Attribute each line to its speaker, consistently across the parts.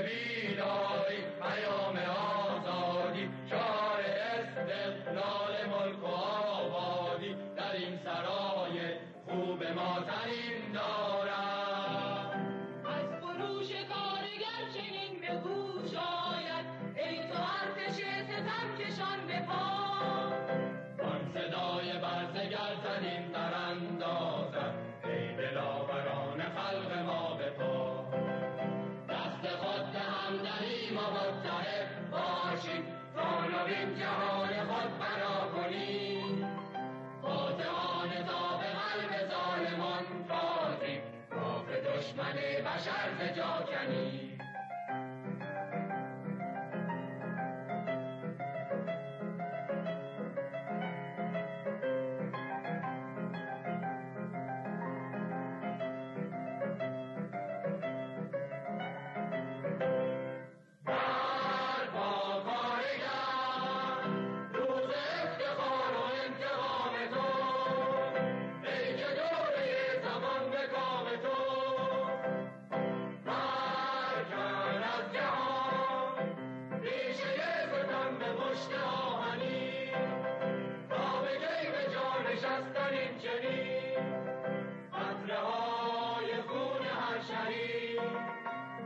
Speaker 1: بیداری، پیام آزادی، شعار استقلال ملک و آبادی در این سرای خوب ما ترین دارد.
Speaker 2: از فروش کارگر چنین به گوش آید، ای تو ارتش ستم کشان به پا.
Speaker 1: آن صدای برزگر ترین در اندازد، ای دلاوران خلق ما به پا. دست خود هم دهیم و متحد باشیم، تا نوین جهان خود بنا کنیم. فاتحان تا به قلب ظالمان تازیم، کاف دشمن بشر ز جا کنیم.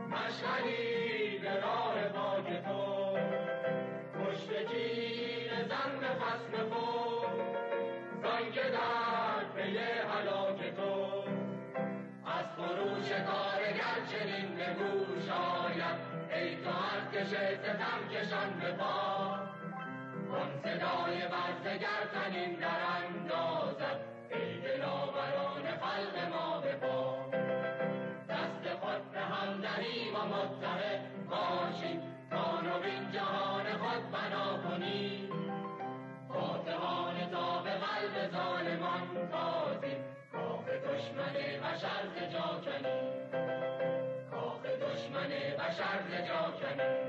Speaker 1: مشهدی به راه پاک تو، کشته تیر زن به خصم خود، زان که در پی هلاک تو. از فروش کارگر چنین به گوش آید، ای تو ارتش ستم کشان به پا. آن صدای برزگر تنین در اندازد، ای دلاوران خلق ما به پا. دست خود به هم دهیم و متحد باشیم، تا نوین جهان خود بنا کنیم. فاتحان تا به قلب ظالمان تازیم، کاخ دشمن بشر ز جا کنیم. کاخ دشمن بشر ز جا کنیم.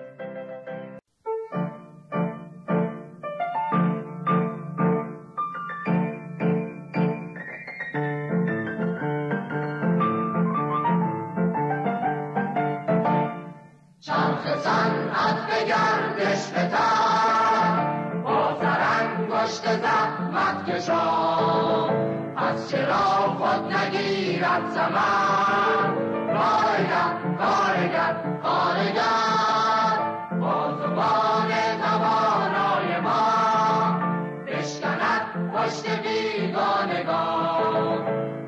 Speaker 1: صنعت به گردش بتر، با سرانگشت زحمت کشان، از چرا خود نگیرد ثمر. کارگر کارگر کارگر، با زبان توانای ما بشکند پشت بیگانگان.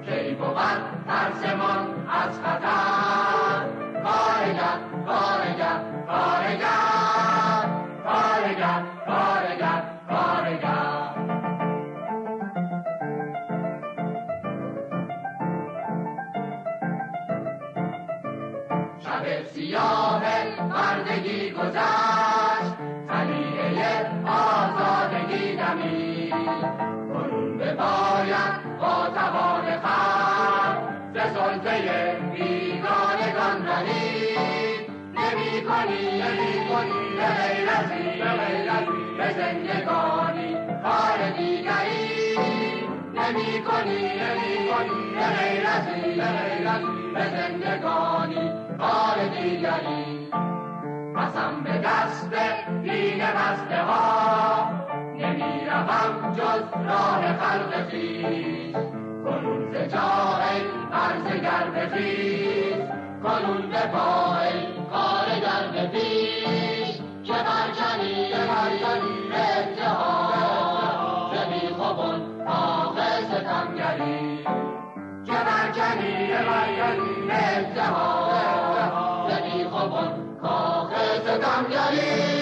Speaker 1: کی بود ترسمان از خطر، کارگر کارگر کارگر کارگر کارگر کارگر. شب سیاه بردگی گذشت، طلیعه آزادگی دمید. کنون بباید با توان خلق، ز سلطه بیگانگان رهید. نمی کنی به غیرتی به زندگانی کار دیگری. نمی کنی به غیرتی به زندگانی کار دیگری. قسم به دست دین بسته ها، نمی روم جز راه خلق خویش. کنون ز جای برزگر بخیز، کنون به پای کارگر به پیش. که برکنی به اتحاد، ز بیخوبان کاخ ستمگری. که برکنی به اتحاد، ز بیخوبان کاخ ستمگری.